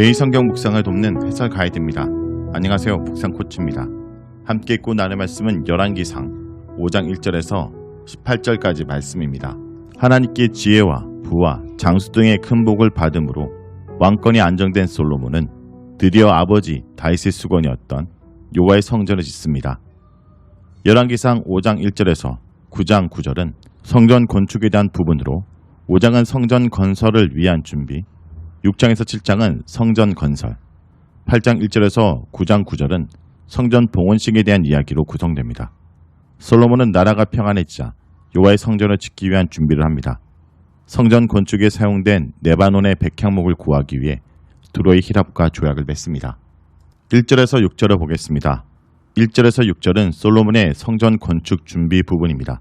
매일 성경 묵상을 돕는 해설 가이드입니다. 안녕하세요. 묵상 코치입니다. 함께 읽고 나눌 말씀은 열왕기상 5장 1절에서 18절까지 말씀입니다. 하나님께 지혜와 부와 장수 등의 큰 복을 받음으로 왕권이 안정된 솔로몬은 드디어 아버지 다윗의 수건이었던 여호와의 성전을 짓습니다. 열왕기상 5장 1절에서 9장 9절은 성전 건축에 대한 부분으로 5장은 성전 건설을 위한 준비, 6장에서 7장은 성전 건설, 8장 1절에서 9장 9절은 성전 봉헌식에 대한 이야기로 구성됩니다. 솔로몬은 나라가 평안해지자 여호와의 성전을 짓기 위한 준비를 합니다. 성전 건축에 사용된 레바논의 백향목을 구하기 위해 두로의 히랍과 조약을 맺습니다. 1절에서 6절을 보겠습니다. 1절에서 6절은 솔로몬의 성전 건축 준비 부분입니다.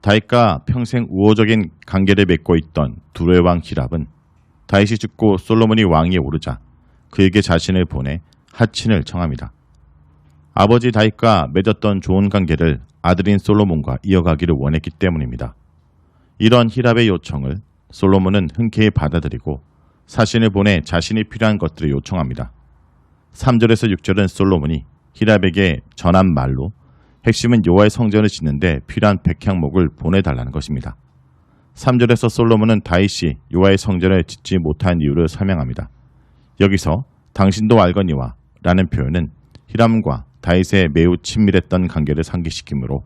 다윗과 평생 우호적인 관계를 맺고 있던 두로의 왕 히랍은 다윗이 죽고 솔로몬이 왕위에 오르자 그에게 자신을 보내 하친을 청합니다. 아버지 다윗과 맺었던 좋은 관계를 아들인 솔로몬과 이어가기를 원했기 때문입니다. 이런 히랍의 요청을 솔로몬은 흔쾌히 받아들이고 사신을 보내 자신이 필요한 것들을 요청합니다. 3절에서 6절은 솔로몬이 히랍에게 전한 말로 핵심은 여호와의 성전을 짓는데 필요한 백향목을 보내달라는 것입니다. 3절에서 솔로몬은 다윗이 여호와의 성전을 짓지 못한 이유를 설명합니다. 여기서 당신도 알거니와 라는 표현은 히람과 다윗의 매우 친밀했던 관계를 상기시키므로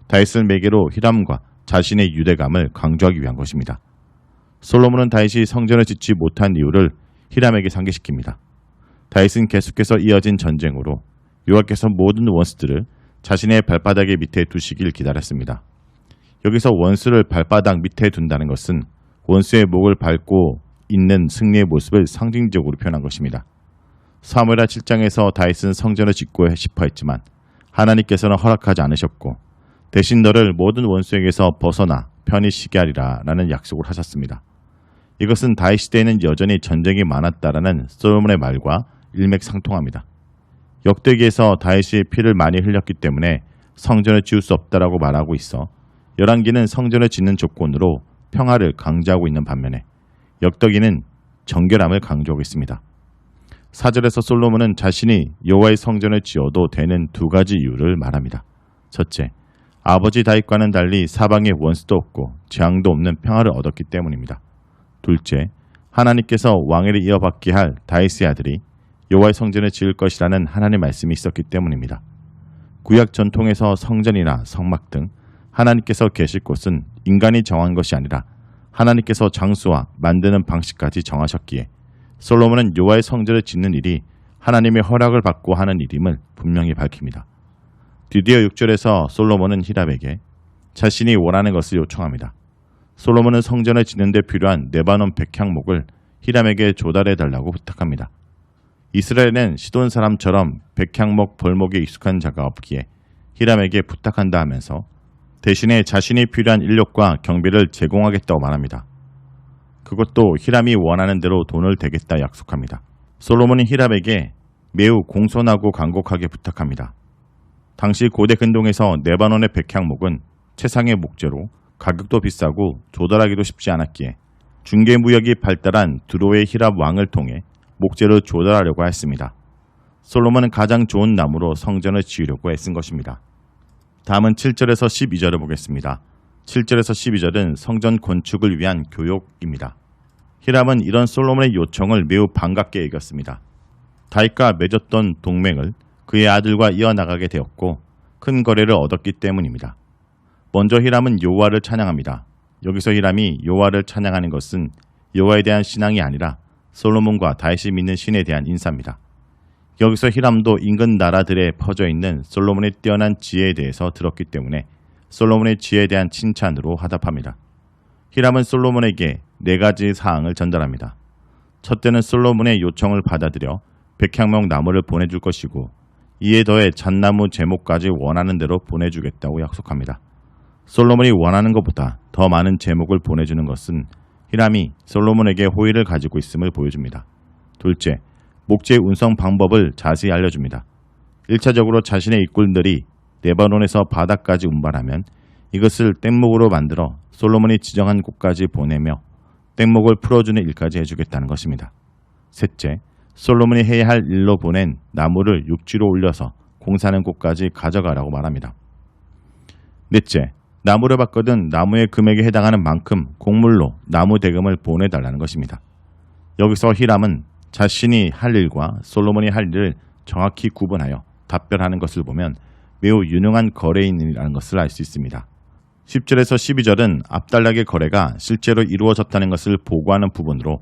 다윗을 매개로 히람과 자신의 유대감을 강조하기 위한 것입니다. 솔로몬은 다윗이 성전을 짓지 못한 이유를 히람에게 상기시킵니다. 다윗은 계속해서 이어진 전쟁으로 여호와께서 모든 원수들을 자신의 발바닥의 밑에 두시길 기다렸습니다. 여기서 원수를 발바닥 밑에 둔다는 것은 원수의 목을 밟고 있는 승리의 모습을 상징적으로 표현한 것입니다. 사무엘하 7장에서 다윗은 성전을 짓고 싶어 했지만 하나님께서는 허락하지 않으셨고 대신 너를 모든 원수에게서 벗어나 편히 쉬게 하리라 라는 약속을 하셨습니다. 이것은 다윗 시대에는 여전히 전쟁이 많았다라는 솔로몬의 말과 일맥상통합니다. 역대기에서 다윗이 피를 많이 흘렸기 때문에 성전을 지을 수 없다라고 말하고 있어 열왕기는 성전을 짓는 조건으로 평화를 강조하고 있는 반면에 역대기는 정결함을 강조하고 있습니다. 4절에서 솔로몬은 자신이 여호와의 성전을 지어도 되는 두 가지 이유를 말합니다. 첫째, 아버지 다윗과는 달리 사방에 원수도 없고 재앙도 없는 평화를 얻었기 때문입니다. 둘째, 하나님께서 왕위를 이어받게 할 다윗의 아들이 여호와의 성전을 지을 것이라는 하나님의 말씀이 있었기 때문입니다. 구약 전통에서 성전이나 성막 등 하나님께서 계실 곳은 인간이 정한 것이 아니라 하나님께서 장소와 만드는 방식까지 정하셨기에 솔로몬은 여호와의 성전을 짓는 일이 하나님의 허락을 받고 하는 일임을 분명히 밝힙니다. 드디어 6절에서 솔로몬은 히랍에게 자신이 원하는 것을 요청합니다. 솔로몬은 성전을 짓는 데 필요한 레바논 백향목을 히람에게 조달해달라고 부탁합니다. 이스라엘은 시돈 사람처럼 백향목 벌목에 익숙한 자가 없기에 히람에게 부탁한다 하면서 대신에 자신이 필요한 인력과 경비를 제공하겠다고 말합니다. 그것도 히람이 원하는 대로 돈을 대겠다 약속합니다. 솔로몬은 히람에게 매우 공손하고 간곡하게 부탁합니다. 당시 고대 근동에서 레바논의 백향목은 최상의 목재로 가격도 비싸고 조달하기도 쉽지 않았기에 중개무역이 발달한 두로의 히랍 왕을 통해 목재를 조달하려고 했습니다. 솔로몬은 가장 좋은 나무로 성전을 지으려고 애쓴 것입니다. 다음은 7절에서 12절을 보겠습니다. 7절에서 12절은 성전 건축을 위한 교육입니다. 히람은 이런 솔로몬의 요청을 매우 반갑게 여겼습니다. 다윗과 맺었던 동맹을 그의 아들과 이어나가게 되었고 큰 거래를 얻었기 때문입니다. 먼저 히람은 여호와를 찬양합니다. 여기서 히람이 여호와를 찬양하는 것은 여호와에 대한 신앙이 아니라 솔로몬과 다윗이 믿는 신에 대한 인사입니다. 여기서 히람도 인근 나라들에 퍼져 있는 솔로몬의 뛰어난 지혜에 대해서 들었기 때문에 솔로몬의 지혜에 대한 칭찬으로 화답합니다. 히람은 솔로몬에게 4가지 사항을 전달합니다. 첫째는 솔로몬의 요청을 받아들여 백향목 나무를 보내줄 것이고 이에 더해 잣나무 제목까지 원하는 대로 보내주겠다고 약속합니다. 솔로몬이 원하는 것보다 더 많은 제목을 보내주는 것은 히람이 솔로몬에게 호의를 가지고 있음을 보여줍니다. 둘째, 목재의 운송 방법을 자세히 알려줍니다. 1차적으로 자신의 일꾼들이 레바논에서 바다까지 운반하면 이것을 뗏목으로 만들어 솔로몬이 지정한 곳까지 보내며 뗏목을 풀어주는 일까지 해주겠다는 것입니다. 셋째, 솔로몬이 해야 할 일로 보낸 나무를 육지로 올려서 공사하는 곳까지 가져가라고 말합니다. 넷째, 나무를 받거든 나무의 금액에 해당하는 만큼 곡물로 나무 대금을 보내달라는 것입니다. 여기서 히람은 자신이 할 일과 솔로몬이 할 일을 정확히 구분하여 답변하는 것을 보면 매우 유능한 거래인이라는 것을 알 수 있습니다. 10절에서 12절은 앞달락의 거래가 실제로 이루어졌다는 것을 보고하는 부분으로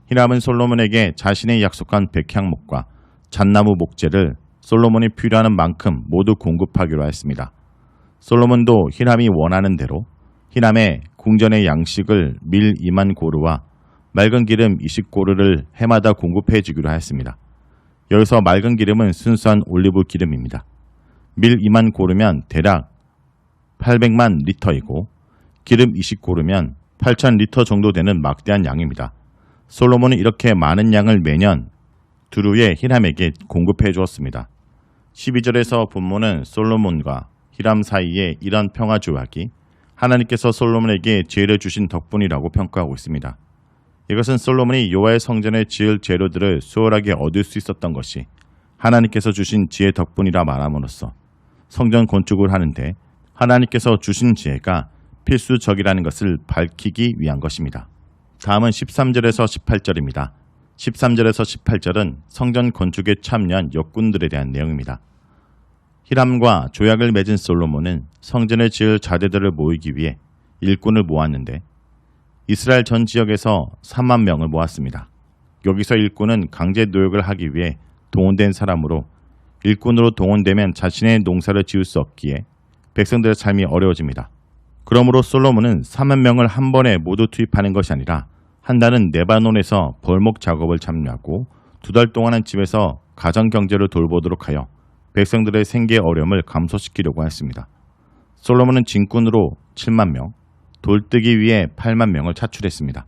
히람은 솔로몬에게 자신의 약속한 백향목과 잣나무 목재를 솔로몬이 필요한 만큼 모두 공급하기로 했습니다. 솔로몬도 히람이 원하는 대로 히람의 궁전의 양식을 밀 2만 고르와 맑은 기름 20고르를 해마다 공급해 주기로 했습니다. 여기서 맑은 기름은 순수한 올리브 기름입니다. 밀 2만 고르면 대략 800만 리터이고 기름 20고르면 8,000리터 정도 되는 막대한 양입니다. 솔로몬은 이렇게 많은 양을 매년 두루에 히람에게 공급해 주었습니다. 12절에서 본문은 솔로몬과 히람 사이에 이런 평화 조약이 하나님께서 솔로몬에게 지혜를 주신 덕분이라고 평가하고 있습니다. 이것은 솔로몬이 여호와의 성전에 지을 재료들을 수월하게 얻을 수 있었던 것이 하나님께서 주신 지혜 덕분이라 말함으로써 성전 건축을 하는데 하나님께서 주신 지혜가 필수적이라는 것을 밝히기 위한 것입니다. 다음은 13절에서 18절입니다. 13절에서 18절은 성전 건축에 참여한 역군들에 대한 내용입니다. 히람과 조약을 맺은 솔로몬은 성전을 지을 자재들을 모이기 위해 일꾼을 모았는데 이스라엘 전 지역에서 3만 명을 모았습니다. 여기서 일꾼은 강제 노역을 하기 위해 동원된 사람으로 일꾼으로 동원되면 자신의 농사를 지을 수 없기에 백성들의 삶이 어려워집니다. 그러므로 솔로몬은 3만 명을 한 번에 모두 투입하는 것이 아니라 한 달은 레바논에서 벌목 작업을 참여하고 2달 동안은 집에서 가정 경제를 돌보도록 하여 백성들의 생계 어려움을 감소시키려고 했습니다. 솔로몬은 진꾼으로 7만 명, 돌뜨기 위해 8만 명을 차출했습니다.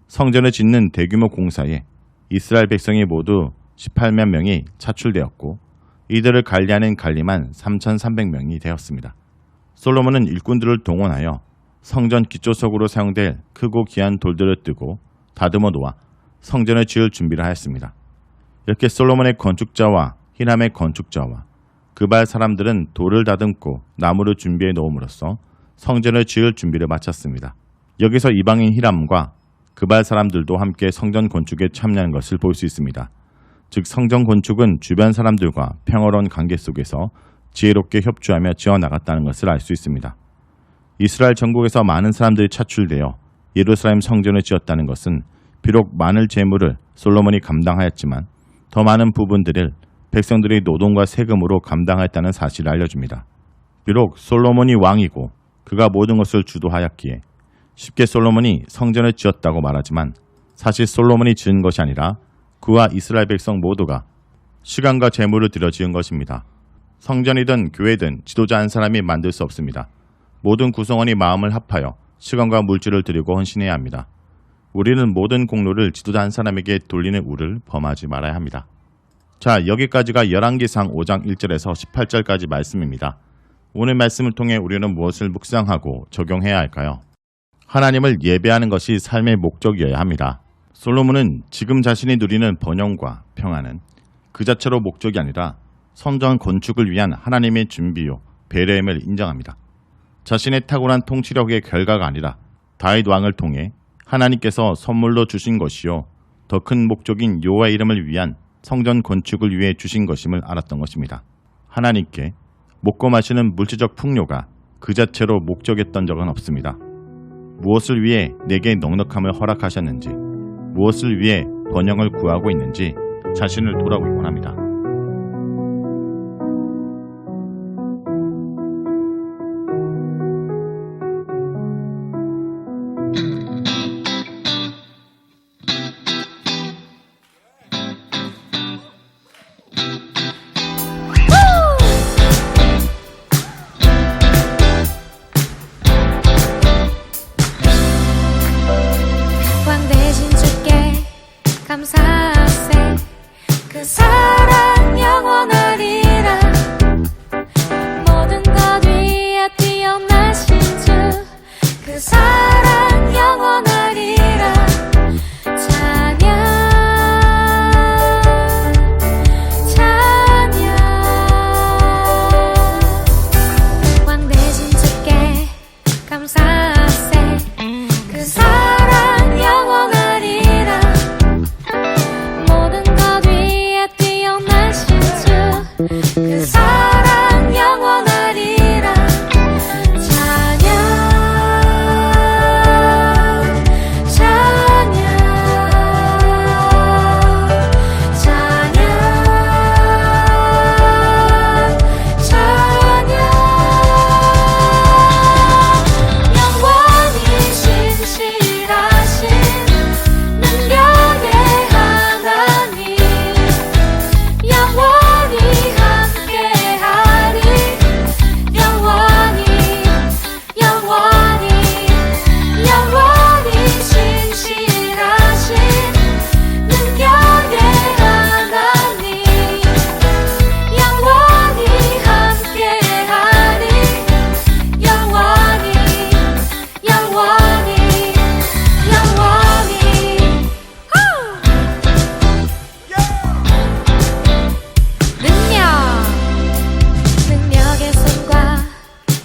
성전을 짓는 대규모 공사에 이스라엘 백성이 모두 18만 명이 차출되었고 이들을 관리하는 관리만 3,300명이 되었습니다. 솔로몬은 일꾼들을 동원하여 성전 기초석으로 사용될 크고 귀한 돌들을 뜨고 다듬어 놓아 성전을 지을 준비를 하였습니다. 이렇게 솔로몬의 건축자와 히람의 건축자와 그발 사람들은 돌을 다듬고 나무를 준비해 놓음으로써 성전을 지을 준비를 마쳤습니다. 여기서 이방인 히람과 그발 사람들도 함께 성전 건축에 참여한 것을 볼 수 있습니다. 즉 성전 건축은 주변 사람들과 평화로운 관계 속에서 지혜롭게 협조하며 지어나갔다는 것을 알 수 있습니다. 이스라엘 전국에서 많은 사람들이 차출되어 예루살렘 성전을 지었다는 것은 비록 많은 재물을 솔로몬이 감당하였지만 더 많은 부분들을 백성들의 노동과 세금으로 감당하였다는 사실을 알려줍니다. 비록 솔로몬이 왕이고 그가 모든 것을 주도하였기에 쉽게 솔로몬이 성전을 지었다고 말하지만 사실 솔로몬이 지은 것이 아니라 그와 이스라엘 백성 모두가 시간과 재물을 들여 지은 것입니다. 성전이든 교회든 지도자 한 사람이 만들 수 없습니다. 모든 구성원이 마음을 합하여 시간과 물질을 들이고 헌신해야 합니다. 우리는 모든 공로를 지도자 한 사람에게 돌리는 우를 범하지 말아야 합니다. 자, 여기까지가 열왕기상 5장 1절에서 18절까지 말씀입니다. 오늘 말씀을 통해 우리는 무엇을 묵상하고 적용해야 할까요? 하나님을 예배하는 것이 삶의 목적이어야 합니다. 솔로몬은 지금 자신이 누리는 번영과 평안은 그 자체로 목적이 아니라 성전 건축을 위한 하나님의 준비요 배려임을 인정합니다. 자신의 탁월한 통치력의 결과가 아니라 다윗 왕을 통해 하나님께서 선물로 주신 것이요 더 큰 목적인 여호와의 이름을 위한 성전 건축을 위해 주신 것임을 알았던 것입니다. 하나님께 먹고 마시는 물질적 풍요가 그 자체로 목적이었던 적은 없습니다. 무엇을 위해 내게 넉넉함을 허락하셨는지, 무엇을 위해 번영을 구하고 있는지 자신을 돌아보기 원합니다. 감사하세 그 사랑 영원하리라 모든 것 위에 뛰어나신 주 그 사랑 영원하리라 찬양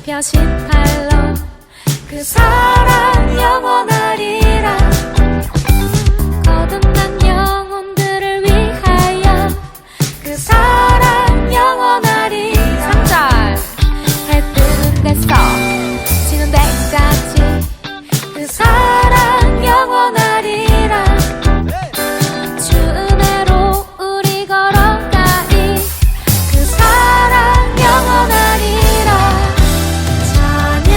펴 18로 그 사랑 영원하리라 거듭난 영혼들을 위하여 그 사랑 영원하리 3절 해 뜨는 데서 지는 데까지 그 사랑 영원하리라 주 은혜로 우리 걸어가리 그 사랑 영원하리라 찬양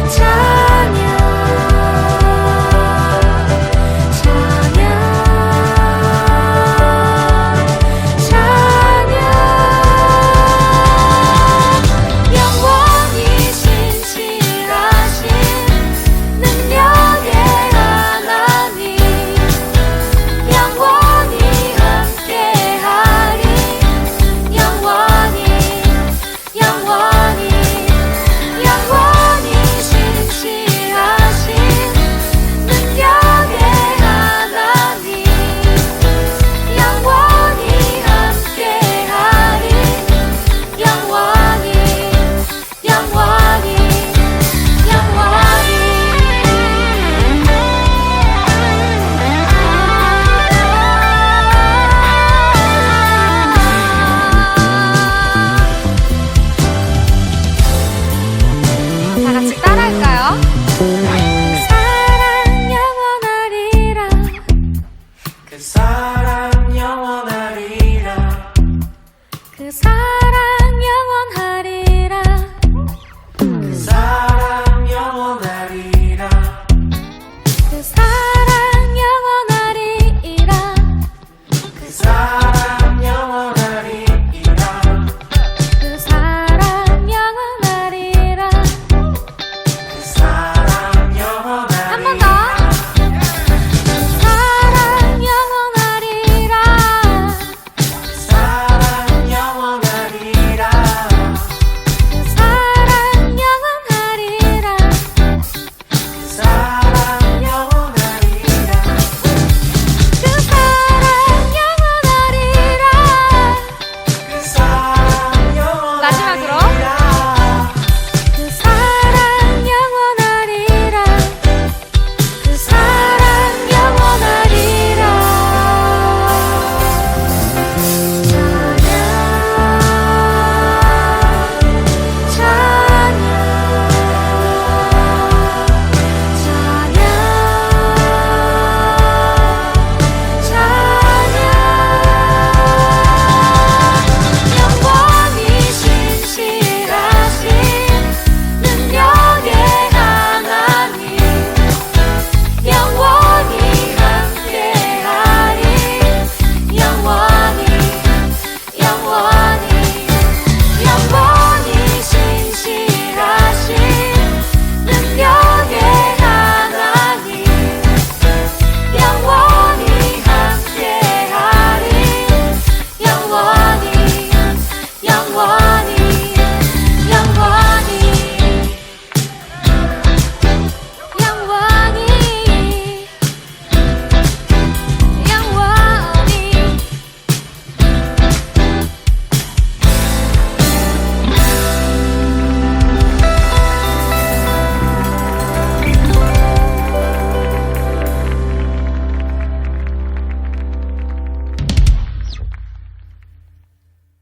찬양 찬양 찬양 영원히 신실하신 능력의 하나님 영원히 함께하리 영원히 영원히 영원히 신실하신 능력의 하나님 영원히 함께하리 영원히 영원히 다 같이 따라할까요? 사랑 영원하리라 그 사랑 영원하리라 그 사랑 영원하리라